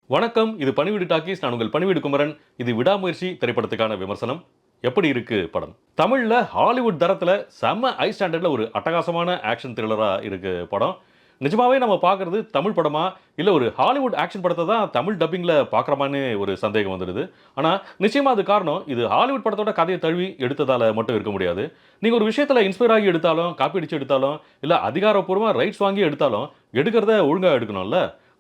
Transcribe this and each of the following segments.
வணக்கம். இது பணிவீடு டாக்கீஸ். நான் உங்கள் பணிவீடு குமரன். இது விடாமுயற்சி திரைப்படத்துக்கான விமர்சனம். எப்படி இருக்கு படம்? தமிழ்ல ஹாலிவுட் தரத்துல செம்ம ஹை ஸ்டாண்டர்ட்ல ஒரு அட்டகாசமான ஆக்ஷன் த்ரில்லரா இருக்கு படம். நிஜமாவே நம்ம பார்க்குறது தமிழ் படமா? இல்ல ஒரு ஹாலிவுட் ஆக்ஷன் படத்த தான் தமிழ் டப்பிங்ல பார்க்குறோமான்னு ஒரு சந்தேகம் வந்துடுது. ஆனா, நிச்சயமா அது காரணம், இது ஹாலிவுட் படத்தோட கதைய தழுவி எடுத்ததால மட்டும் இருக்க முடியாது. நீங்க ஒரு விஷயத்துல இன்ஸ்பயர் ஆகி எடுத்தாலும், காப்பி அடிச்சு எடுத்தாலும், இல்ல அதிகாரப்பூர்வமா ரைட்ஸ் வாங்கி எடுத்தாலும், எடுக்கிறத ஒழுங்கா எடுக்கணும்ல.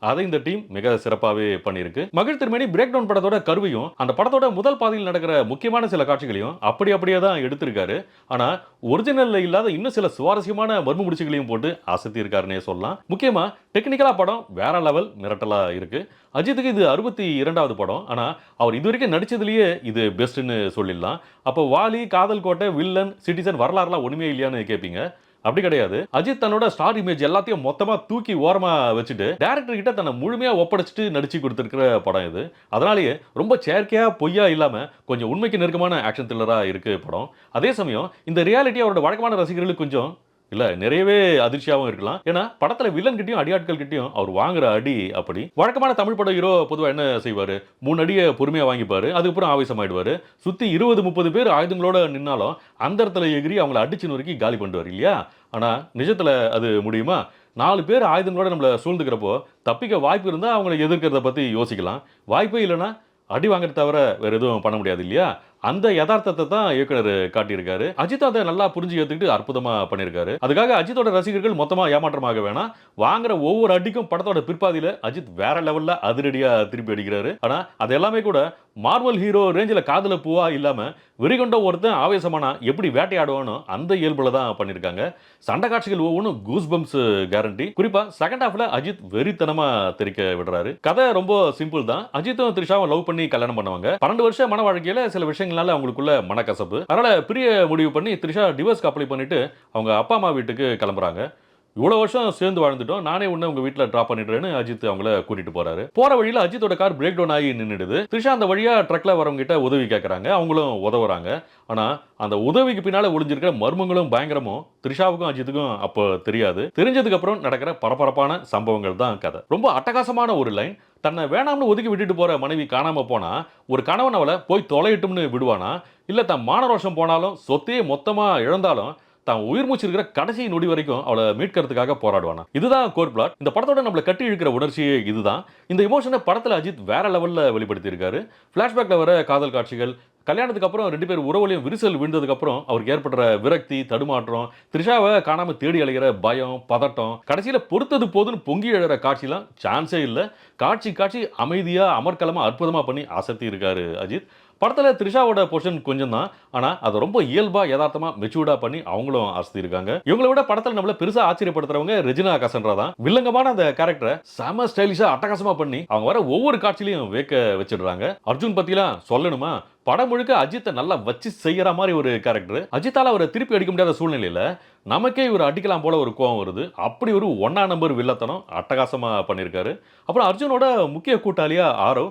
அதை இந்த டீம் மிக சிறப்பாவே பண்ணியிருக்கு. மகிழ் திருமேனி பிரேக் டவுன் படத்தோட கருவையும், அந்த படத்தோட முதல் பாதியில் நடக்கிற முக்கியமான சில காட்சிகளையும் அப்படியே தான் எடுத்திருக்காரு. ஆனா, ஒரிஜினல்ல இல்லாத இன்னும் சில சுவாரஸ்யமான மர்ம முடிச்சுகளையும் போட்டு அசத்தி இருக்காருன்னே சொல்லலாம். முக்கியமா டெக்னிக்கலா படம் வேற லெவல் மிரட்டலா இருக்கு. அஜித்துக்கு இது 62வது படம். ஆனா, அவர் இதுவரைக்கும் நடிச்சதுலயே இது பெஸ்ட்ன்னு சொல்லிடலாம். அப்போ வாலி, காதல் கோட்டை, வில்லன், சிட்டிசன் வரலாறுலாம் ஒண்ணுமே இல்லையான்னு கேட்பீங்க. அப்படி கிடையாது. அஜித் தன்னோட ஸ்டார் இமேஜ் எல்லாத்தையும் மொத்தமா தூக்கி ஓரமா வச்சுட்டு, டைரக்டர் கிட்ட தன்னை முழுமையா ஒப்படைச்சுட்டு நடிச்சு குடுத்திருக்கிற படம் இது. அதனாலேயே ரொம்ப செயற்கையா, பொய்யா இல்லாம கொஞ்சம் உண்மைக்கு நெருக்கமான ஆக்ஷன் த்ரில்லரா இருக்கு படம். அதே சமயம் இந்த ரியாலிட்டி அவரோட வழக்கமான ரசிகர்களுக்கு கொஞ்சம் இல்ல நிறையவே அதிர்ச்சியாவும் இருக்கலாம். ஏன்னா, படத்துல வில்லன் கிட்டயும், அடியாட்கள் கிட்டயும் அவர் வாங்குற அடி அப்படி. வழக்கமான தமிழ் பட ஹீரோ பொதுவா என்ன செய்வாரு? 3 அடிய பொறுமையா வாங்கிப்பாரு. அதுக்கப்புறம் ஆவேசமாயிடுவாரு. சுத்தி 20, 30 பேர் ஆயுதங்களோட நின்னாலும், அந்த இடத்துல எகிறி அவங்கள அடிச்சு நொறுக்கி காலி பண்ணிடுவாரு இல்லையா? ஆனா, நிஜத்துல அது முடியுமா? 4 பேர் ஆயுதங்களோட நம்மள சூழ்ந்துக்கிறப்போ, தப்பிக்க வாய்ப்பு இருந்தா அவங்கள எதிர்க்கிறத பத்தி யோசிக்கலாம். வாய்ப்பே இல்லன்னா, அடி வாங்குறத தவிர வேற எதுவும் பண்ண முடியாது இல்லையா? அந்த யதார்த்தத்த தான் இயக்குனர் காட்டியிருக்காரு. அஜித் அத நல்லா புரிஞ்சு ஏத்துக்கிட்டு அற்புதமா பண்ணியிருக்காரு. அதுக்காக அஜித்தோட ரசிகர்கள் மொத்தமா ஏமாற்றமாக வேணாம். வாங்குற ஒவ்வொரு அடிக்கும் படத்தோட பிற்பாதியில அஜித் வேற லெவல்ல அதிரடியா திருப்பி அடிக்கிறாரு. ஆனா, அது எல்லாமே கூட மார்வல் ஹீரோ ரேஞ்சில காதுல பூவா இல்லாம, வெறிகொண்ட ஒருத்தன் ஆவேசமானா எப்படி வேட்டையாடுவானோ அந்த இயல்புல தான் பண்ணியிருக்காங்க. சண்டை காட்சிகள் ஒவ்வொன்னும் கூஸ் பம்ப்ஸ் கேரண்டி. குறிப்பா செகண்ட் ஹாஃப்ல அஜித் வெறித்தனமா தெறிக்க விடுறாரு. கதை ரொம்ப சிம்பிள் தான். அஜித்தும் த்ரிஷாவும் லவ் பண்ணி கல்யாணம் பண்ணுவாங்க. 12 வருஷ மன வாழ்க்கையில சில விஷயங்களால அவங்களுக்குள்ள மனக்கசப்பு. அதனால பிரிய முடிவு பண்ணி த்ரிஷா டிவோர்ஸ்க்கு அப்ளை பண்ணிட்டு அவங்க அப்பா அம்மா வீட்டுக்கு கிளம்புறாங்க. இவ்வளோ வருஷம் சேர்ந்து வாழ்ந்துட்டோம். நானே உன்ன உங்க வீட்ல டிராப் பண்ணிடுறேன்னு அஜித் அவங்கள கூட்டிட்டு போறாரு. போற வழியில அஜித்தோட கார் பிரேக் டவுன் ஆகி நின்னுடுது. த்ரிஷா அந்த வழியா ட்ரக்ல வரவங்க கிட்ட உதவி கேட்கறாங்க. அவங்களும் உதவுறாங்க. ஆனா, அந்த உதவிக்கு பின்னால ஒளிஞ்சிருக்கிற மர்மங்களும் பயங்கரமும் த்ரிஷாவுக்கும் அஜித்துக்கும் அப்போ தெரியாது. தெரிஞ்சதுக்கு அப்புறம் நடக்கிற பரபரப்பான சம்பவங்கள் தான் கதை. ரொம்ப அட்டகாசமான ஒரு லைன். தன்னை வேணாம்னு ஒதுக்கி விட்டுட்டு போற மனைவி காணாம போனா, ஒரு கணவன் அவள போய் தொலையட்டும்னு விடுவானா? இல்ல தான் மானரோஷம் போனாலும், சொத்தையே மொத்தமா இழந்தாலும் தான் உயிர் மூச்சு இருக்கிற கடைசி நொடி வரைக்கும் அவளை மீட்கிறதுக்காக போராடுவானா? இதுதான் கோர் பிளாட். இந்த படத்தோட நம்மள கட்டி இழுக்கிற உணர்ச்சியே இதுதான். இந்த எமோஷனை படத்துல அஜித் வேற லெவல்ல வெளிப்படுத்தி இருக்காரு. பிளாஷ்பேக்ல வர காதல் காட்சிகள், கல்யாணத்துக்கு அப்புறம் 2 பேர் உறவுலயும் விரிசல் விழுந்ததுக்கு அப்புறம் அவருக்கு ஏற்படுற விரக்தி, தடுமாற்றம், த்ரிஷாவை காணாம தேடி அலைகிற பயம், பதட்டம், கடைசியில பொறுத்தது போதுன்னு பொங்கி எழுற காட்சிலாம் சான்ஸே இல்ல. காட்சி அமைதியா, அமர்க்களமா, அற்புதமா பண்ணி அசத்தி இருக்காரு அஜித். படத்துல த்ரிஷாவோட பொசிஷன் கொஞ்சம் தான். ஆனா, அத ரொம்ப இயல்பா, யதார்த்தமா, மெச்சூர்டா பண்ணி அவங்களும் அசத்தியிருக்காங்க. இவங்கள விட படத்துல நம்மள பெருசா ஆச்சரியப்படுத்துறவங்க ரெஜினா கசன்ரா தான். வில்லங்கமான அந்த கேரக்டர செம ஸ்டைலிஷா, அட்டகாசமா பண்ணி அவங்க வர ஒவ்வொரு காட்சியிலயும் வேக்க வச்சிடுறாங்க. அர்ஜுன் பத்திலாம் சொல்லணுமா? படம் முழுக்க அஜித்தை நல்லா வச்சு செய்யற மாதிரி ஒரு கேரக்டர். அஜித்தால அவரை திருப்பி அடிக்க முடியாத சூழ்நிலையில நமக்கே இவர் அடிக்கலாம் போல ஒரு கோவம் வருது. அப்படி ஒரு ஒன்னா நம்பர் வில்லத்தனம் அட்டகாசமா பண்ணியிருக்காரு. அப்புறம் அர்ஜுனோட முக்கிய கூட்டாளியா ஆரவ்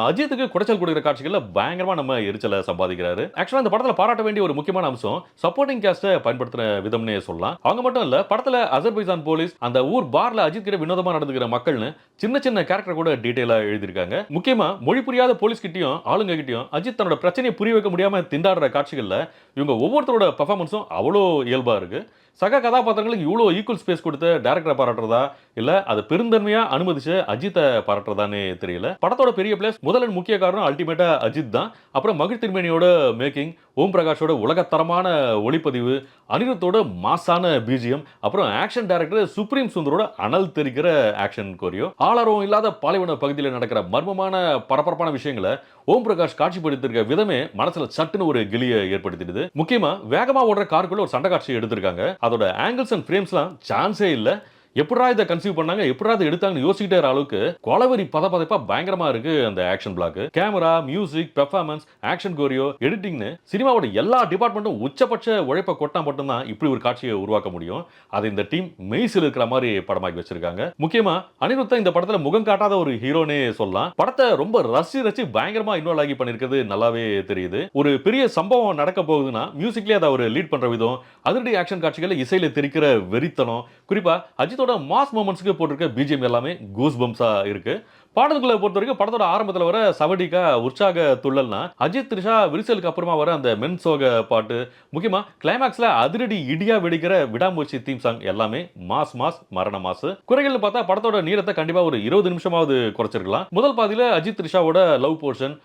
அஜித்துக்கு குடைச்சல் கொடுக்கிற காட்சிகள்ல பயங்கரமா நம்ம எரிச்சலை சம்பாதிக்கிறாரு. ஆக்சுவலா இந்த படத்துல பாராட்ட வேண்டிய ஒரு முக்கியமான அம்சம் சப்போர்ட்டிங் கேஸ்ட பயன்படுத்துற விதம்னே சொல்லலாம். அவங்க மட்டும் இல்ல, படத்துல அசர்பைஜான் போலீஸ், அந்த ஊர் பார்ல அஜித் கிட்ட வினோதமா நடந்துக்கிற மக்கள்னு சின்ன கேரக்டர் கூட டீடைலா எழுதியிருக்காங்க. முக்கியமா மொழி புரியாத போலீஸ் கிட்டயும் ஆளுங்க கிட்டயும் அஜித் தன்னோட பிரச்சனையை புரிய வைக்க முடியாம திண்டாடுற காட்சிகள்ல இவங்க ஒவ்வொருத்தரோட பெர்ஃபார்மன்ஸும் அவ்வளோ இயல்பா இருக்கு. சக கதாபாத்திரங்களுக்கு இவ்வளோ ஈக்குவல் ஸ்பேஸ் கொடுத்த டைரக்டரை பாராட்டுறதா, இல்ல அது பெருந்தன்மையா அனுமதிச்ச அஜித்தை பாராட்டுறதான்னு தெரியல. படத்தோட பெரிய பிளேஸ் முதல் முக்கிய காரணம் அல்டிமேட்டா அஜித் தான். அப்புறம் மகிழ் திருமேனியோட மேக்கிங், ஓம் பிரகாஷோட உலகத்தரமான ஒளிப்பதிவு, அனிருத்தோட மாசான பிஜிஎம், அப்புறம் ஆக்ஷன் டைரக்டர் சுப்ரீம் சுந்தரோட அனல் தெரிக்கிற ஆக்ஷன் கோரியோ, ஆளாரம் இல்லாத பாலைவன பகுதியில் நடக்கிற மர்மமான பரபரப்பான விஷயங்களை ஓம் பிரகாஷ் காட்சிப்படுத்திருக்க விதமே மனசுல சட்டுன்னு ஒரு கிளியை ஏற்படுத்திடுது. முக்கியமா வேகமா ஓடுற காருக்குள்ள ஒரு சண்டை காட்சி எடுத்திருக்காங்க. அதோட ஆங்கிள்ஸ் அண்ட் ஃப்ரேம்ஸ்லாம் சான்ஸே இல்ல. எப்படா இதை கன்சீவ் பண்ணாங்க, எப்படா இதை எடுத்தாங்கன்னு யோசிக்கிட்டே அளவுக்கு கொலவெறி பதப்பதைப்பா பயங்கரமா இருக்கு அந்த action block. Camera, music, performance, action choreo, எடிட்டிங்னு சினிமாவோட எல்லா டிபார்ட்மெண்ட்டும் உச்சபட்ச உழைப்ப கொட்டா மட்டும்தான் இப்படி ஒரு காட்சியை உருவாக்க முடியும். அது இந்த டீம் மெய்சில் இருக்கிற மாதிரி படமாக்கி வச்சிருக்காங்க. முக்கியமா அனிருத்தா இந்த படத்துல முகம் காட்டாத ஒரு ஹீரோனே சொல்லலாம். படத்தை ரொம்ப ரசி பயங்கரமா இன்வால்வ் ஆகி பண்ணிருக்கிறது நல்லாவே தெரியுது. ஒரு பெரிய சம்பவம் நடக்க போகுதுன்னா மியூசிக்லயே அதை அவர் லீட் பண்ற விதம், அதிரடி ஆக்ஷன் காட்சிகளை இசையில தெரிக்கிற வெறித்தனம், குறிப்பா அஜித்தோட மாஸ் மொமெண்ட்ஸ்க்கு போட்டிருக்க பிஜிஎம் எல்லாமே கூஸ் பம்ப்ஸா இருக்கு. பாடல்களை பொறுத்த வரைக்கும் படத்தோட ஆரம்பத்துல வர சவடிக்கா உற்சாக துள்ளல்னா அஜித் த்ரிஷா விரிசலுக்கு அப்புறமா வர அந்த மென் சோக பாட்டு, முக்கியமா கிளைமாக்ஸ்ல அதிரடி இடியா வெடிக்கிற விடாமுயற்சி தீம் சாங் எல்லாமே மாஸ் மாஸ் மரண மாசு. குறைகள்னு பார்த்தா படத்தோட நீளத்தை கண்டிப்பா ஒரு 20 நிமிஷமாவது குறைச்சிருக்கலாம். முதல் பாதியில அஜித் த்ரிஷாவோட லவ் போர்ஷன்,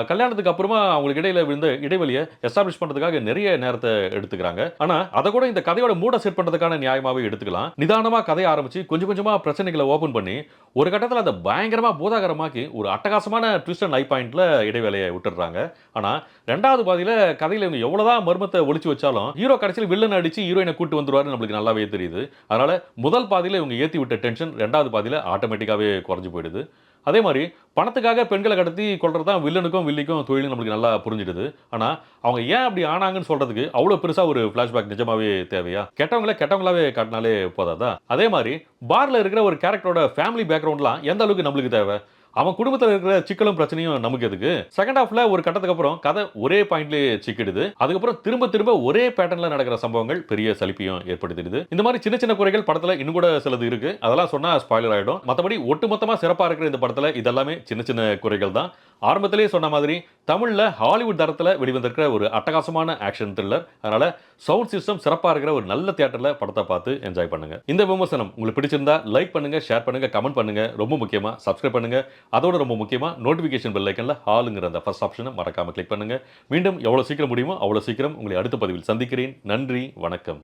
கல்யாணத்துக்கு அப்புறமா அவங்களுக்கு இடையில விழுந்த இடைவெளியை எஸ்டாப்ளிஷ் பண்றதுக்காக நிறைய நேரத்தை எடுத்துக்கிறாங்க. ஆனா அதை கூட இந்த கதையோட மூட செட் பண்றதுக்கான நியாயமாவே எடுத்துக்கலாம். நிதானமா கதையை ஆரம்பிச்சு கொஞ்சம் கொஞ்சமா பிரச்சனைகளை ஓபன் பண்ணி ஒரு கட்டத்துல அதை பயங்கரமா பூதாகரமாக்கி ஒரு அட்டகாசமான ட்விஸ்ட் அண்ட் ஹை பாயிண்ட்ல இடைவேளையை விட்டுடுறாங்க. ஆனா ரெண்டாவது பாதியில கதையில இவங்க எவ்வளவுதான் மர்மத்தை ஒளிச்சு வச்சாலும் ஹீரோ கடைசியில் வில்லன் அடிச்சு ஹீரோயினை கூட்டு வந்துருவாரு நம்மளுக்கு நல்லாவே தெரியுது. அதனால முதல் பாதியில இவங்க ஏத்தி விட்ட டென்ஷன் ரெண்டாவது பாதியில ஆட்டோமேட்டிக்காவே குறைஞ்சு போயிடுது. அதே மாதிரி பணத்துக்காக பெண்களை கடத்தி கொள்றது தான் வில்லனுக்கும் வில்லிக்கும் தொழிலும் நம்மளுக்கு நல்லா புரிஞ்சிடுது. ஆனா அவங்க ஏன் அப்படி ஆனாங்கன்னு சொல்றதுக்கு அவ்வளவு பெருசா ஒரு பிளாஷ்பேக் நிஜமாவே தேவையா? கெட்டவங்கள கெட்டவங்களாவே காட்டினாலே போதாதா? அதே மாதிரி பார்ல இருக்கிற ஒரு கேரக்டரோட ஃபேமிலி பேக்ரவுண்ட்லாம் எந்த அளவுக்கு நம்மளுக்கு தேவை? அவன் குடும்பத்துல இருக்கிற சிக்கலும் பிரச்சனையும் நமக்கு எதுக்கு? செகண்ட் ஹாஃப்ல ஒரு கட்டத்துக்கு அப்புறம் கதை ஒரே பாயிண்ட்லயே சிக்கிடுது. அதுக்கப்புறம் திரும்ப திரும்ப ஒரே பேட்டர்ன்ல நடக்கிற சம்பவங்கள் பெரிய சலிப்பையும் ஏற்படுத்திடுது. இந்த மாதிரி சின்ன சின்ன குறைகள் படத்துல இன்னும் கூட சிலது இருக்கு. அதெல்லாம் சொன்னா ஸ்பாயிலர் ஆயிடும். மத்தபடி ஒட்டுமொத்தமா சிறப்பா இருக்கிற இந்த படத்துல இதெல்லாமே சின்ன சின்ன குறைகள் தான். ஆரம்பத்திலேயே சொன்ன மாதிரி தமிழ்ல ஹாலிவுட் தரத்துல வெளிவந்திருக்கிற ஒரு அட்டகாசமான ஆக்ஷன் த்ரில்லர். அதனால சவுண்ட் சிஸ்டம் சிறப்பா இருக்கிற ஒரு நல்ல தியேட்டர்ல படத்தை பார்த்து என்ஜாய் பண்ணுங்க. இந்த விமர்சனம் உங்களுக்கு பிடிச்சிருந்தா லைக் பண்ணுங்க, ஷேர் பண்ணுங்க, கமெண்ட் பண்ணுங்க. ரொம்ப முக்கியமா சப்ஸ்கிரைப் பண்ணுங்க. அதோட ரொம்ப முக்கியமா நோட்டிபிகேஷன் பெல் ஐக்கன்ல ஆளுங்கிற அந்த ஃபர்ஸ்ட் ஆப்ஷனை மறக்காம கிளிக் பண்ணுங்க. மீண்டும் எவ்வளவு சீக்கிரம் முடியுமோ அவ்வளவு சீக்கிரம் உங்களை அடுத்த பதிவில் சந்திக்கிறேன். நன்றி, வணக்கம்.